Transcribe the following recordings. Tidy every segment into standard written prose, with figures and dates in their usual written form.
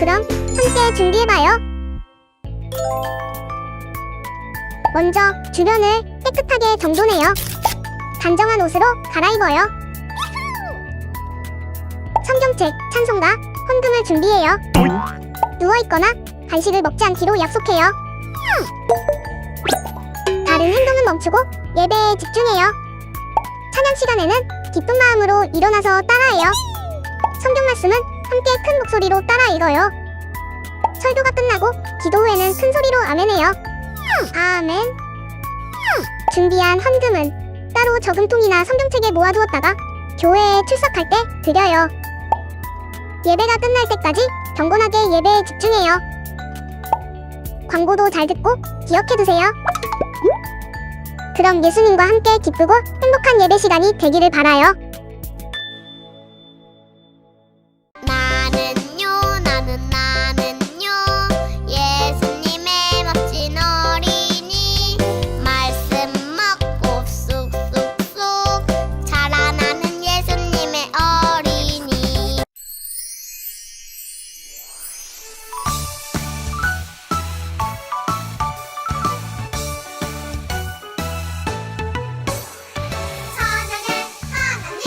그럼 함께 준비해봐요. 먼저 주변을 깨끗하게 정돈해요. 단정한 옷으로 갈아입어요. 성경책, 찬송가, 헌금을 준비해요. 누워있거나 간식을 먹지 않기로 약속해요. 다른 행동은 멈추고 예배에 집중해요. 찬양 시간에는 기쁜 마음으로 일어나서 따라해요. 성경 말씀은 함께 큰 목소리로 따라 읽어요. 설교가 끝나고 기도 후에는 큰 소리로 아멘해요. 아멘. 준비한 헌금은 따로 저금통이나 성경책에 모아두었다가 교회에 출석할 때 드려요. 예배가 끝날 때까지 경건하게 예배에 집중해요. 광고도 잘 듣고 기억해두세요. 그럼 예수님과 함께 기쁘고 행복한 예배 시간이 되기를 바라요. 나는요 예수님의 멋진 어린이 말씀 먹고 쑥쑥쑥 자라나는 예수님의 어린이. 사랑의 하나님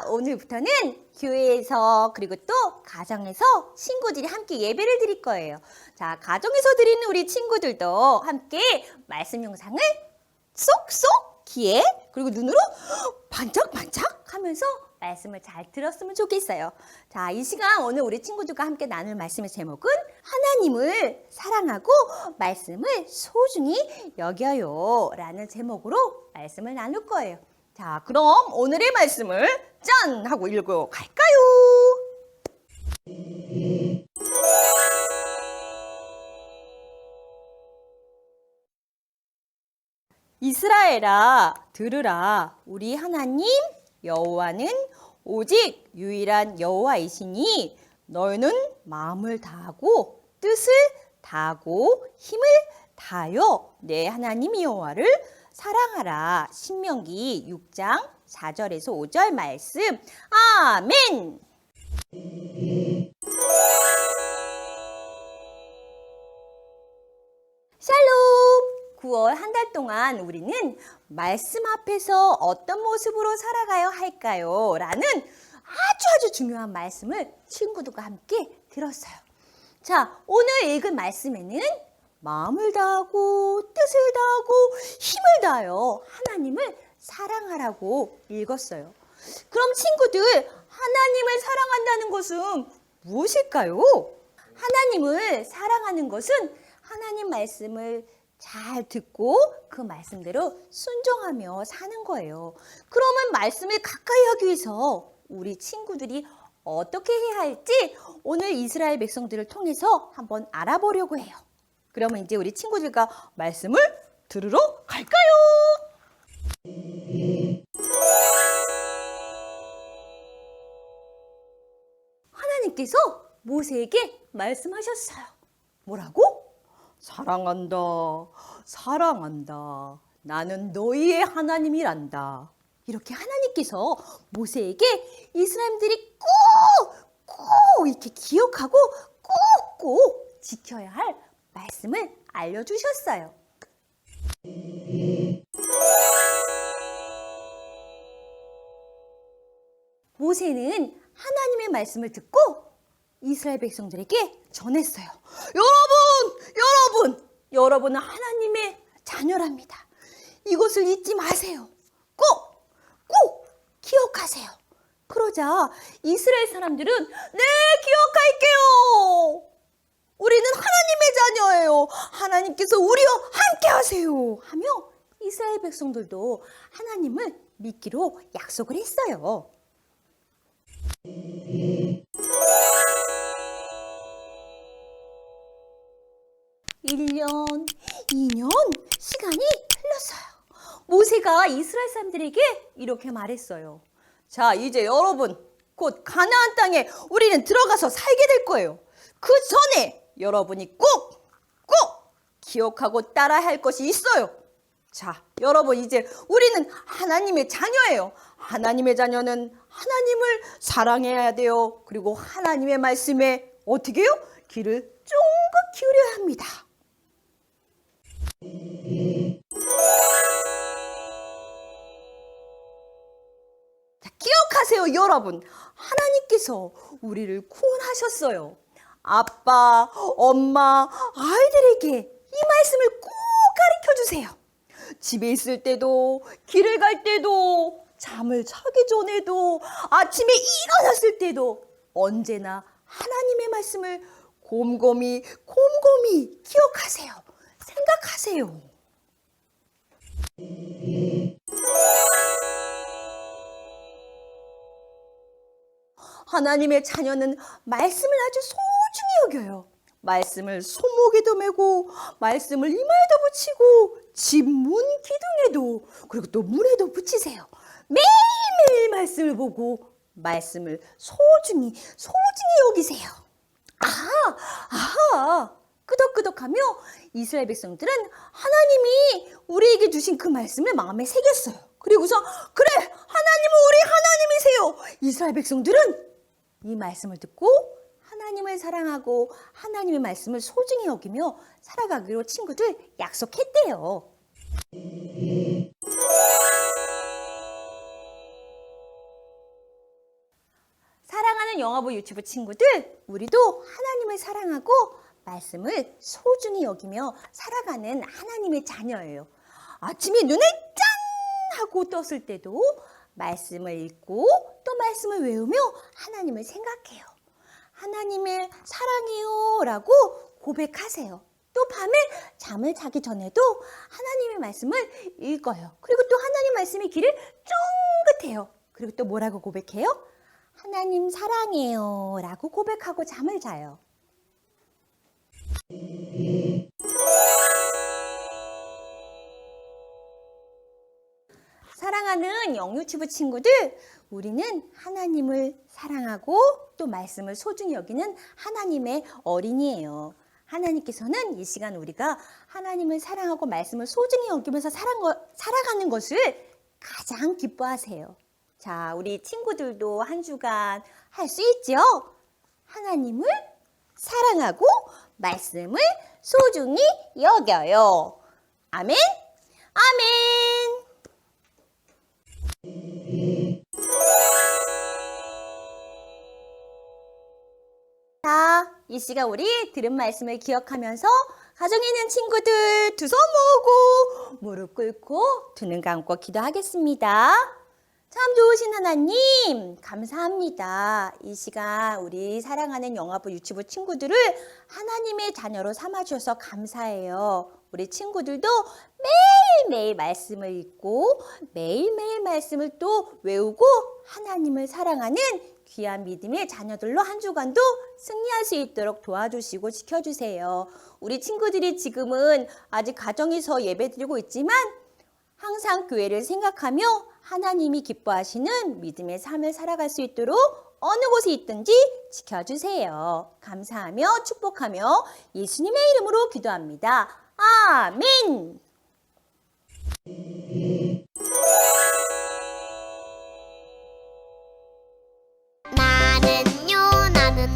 오늘부터는 교회에서 그리고 또 가정에서 친구들이 함께 예배를 드릴 거예요. 자, 가정에서 드리는 우리 친구들도 함께 말씀 영상을 쏙쏙 귀에 그리고 눈으로 반짝반짝 하면서 말씀을 잘 들었으면 좋겠어요. 자, 이 시간 오늘 우리 친구들과 함께 나눌 말씀의 제목은 하나님을 사랑하고 말씀을 소중히 여겨요 라는 제목으로 말씀을 나눌 거예요. 자, 그럼 오늘의 말씀을 짠! 하고 읽어 갈까요? 이스라엘아, 들으라. 우리 하나님 여호와는 오직 유일한 여호와이시니 너희는 마음을 다하고 뜻을 다하고 힘을 다하여 내 하나님 여호와를 사랑하라. 신명기 6장 4절에서 5절 말씀. 아멘. 샬롬. 9월 한 달 동안 우리는 말씀 앞에서 어떤 모습으로 살아가야 할까요? 라는 아주 중요한 말씀을 친구들과 함께 들었어요. 자, 오늘 읽은 말씀에는 마음을 다하고 뜻을 다하고 힘을 다하여 하나님을 사랑하라고 읽었어요. 그럼 친구들, 하나님을 사랑한다는 것은 무엇일까요? 하나님을 사랑하는 것은 하나님 말씀을 잘 듣고 그 말씀대로 순종하며 사는 거예요. 그러면 말씀을 가까이 하기 위해서 우리 친구들이 어떻게 해야 할지 오늘 이스라엘 백성들을 통해서 한번 알아보려고 해요. 그러면 이제 우리 친구들과 말씀을 들으러 갈까요? 하나님께서 모세에게 말씀하셨어요. 뭐라고? 사랑한다, 사랑한다. 나는 너희의 하나님이란다. 이렇게 하나님께서 모세에게 이스라엘들이 꼭 이렇게 기억하고 꼭 지켜야 할 말씀을 알려주셨어요. 모세는 하나님의 말씀을 듣고 이스라엘 백성들에게 전했어요. 여러분은 하나님의 자녀랍니다. 이것을 잊지 마세요. 꼭 기억하세요. 그러자 이스라엘 사람들은 네, 기억할게요. 우리는 하나님의 자녀예요. 하나님께서 우리와 함께 하세요. 하며 이스라엘 백성들도 하나님을 믿기로 약속을 했어요. 1년, 2년 시간이 흘렀어요. 모세가 이스라엘 사람들에게 이렇게 말했어요. 자, 이제 여러분, 곧 가나안 땅에 우리는 들어가서 살게 될 거예요. 그 전에 여러분이 꼭 기억하고 따라야 할 것이 있어요. 자, 여러분, 이제 우리는 하나님의 자녀예요. 하나님의 자녀는 하나님을 사랑해야 돼요. 그리고 하나님의 말씀에 어떻게 해요? 귀를 쫑긋 기울여야 합니다. 자, 기억하세요, 여러분. 하나님께서 우리를 구원하셨어요. 아빠, 엄마, 아이들에게 이 말씀을 꼭 가르쳐 주세요. 집에 있을 때도, 길을 갈 때도, 잠을 자기 전에도, 아침에 일어났을 때도 언제나 하나님의 말씀을 곰곰이 기억하세요. 생각하세요. 하나님의 자녀는 말씀을 아주 소중히 여겨요. 말씀을 손목에도 메고 말씀을 이마에도 붙이고 집 문 기둥에도 그리고 또 문에도 붙이세요. 매일매일 말씀을 보고 말씀을 소중히 여기세요. 아하, 끄덕끄덕하며 이스라엘 백성들은 하나님이 우리에게 주신 그 말씀을 마음에 새겼어요. 그리고서 그래, 하나님은 우리 하나님이세요. 이스라엘 백성들은 이 말씀을 듣고 하나님을 사랑하고 하나님의 말씀을 소중히 여기며 살아가기로 친구들 약속했대요. 사랑하는 영화부 유튜브 친구들, 우리도 하나님을 사랑하고 말씀을 소중히 여기며 살아가는 하나님의 자녀예요. 아침에 눈을 짠 하고 떴을 때도 말씀을 읽고 또 말씀을 외우며 하나님을 생각해요. 하나님을 사랑해요 라고 고백하세요. 또 밤에 잠을 자기 전에도 하나님의 말씀을 읽어요. 그리고 또 하나님 말씀의 길을 쫑긋해요. 그리고 또 뭐라고 고백해요? 하나님 사랑해요 라고 고백하고 잠을 자요. 사랑하는 영유튜브 친구들, 우리는 하나님을 사랑하고 또 말씀을 소중히 여기는 하나님의 어린이에요. 하나님께서는 이 시간 우리가 하나님을 사랑하고 말씀을 소중히 여기면서 살아가는 것을 가장 기뻐하세요. 자, 우리 친구들도 한 주간 할 수 있죠? 하나님을 사랑하고 말씀을 소중히 여겨요. 아멘? 아멘! 자, 이 시간 우리 들은 말씀을 기억하면서 가정에 있는 친구들 두 손 모으고 무릎 꿇고 두 눈 감고 기도하겠습니다. 참 좋으신 하나님 감사합니다. 이 시간 우리 사랑하는 영화부 유튜브 친구들을 하나님의 자녀로 삼아주셔서 감사해요. 우리 친구들도 매일매일 말씀을 읽고 매일매일 말씀을 또 외우고 하나님을 사랑하는 귀한 믿음의 자녀들로 한 주간도 승리할 수 있도록 도와주시고 지켜주세요. 우리 친구들이 지금은 아직 가정에서 예배드리고 있지만 항상 교회를 생각하며 하나님이 기뻐하시는 믿음의 삶을 살아갈 수 있도록 어느 곳에 있든지 지켜주세요. 감사하며 축복하며 예수님의 이름으로 기도합니다. 아멘. 나는요 나는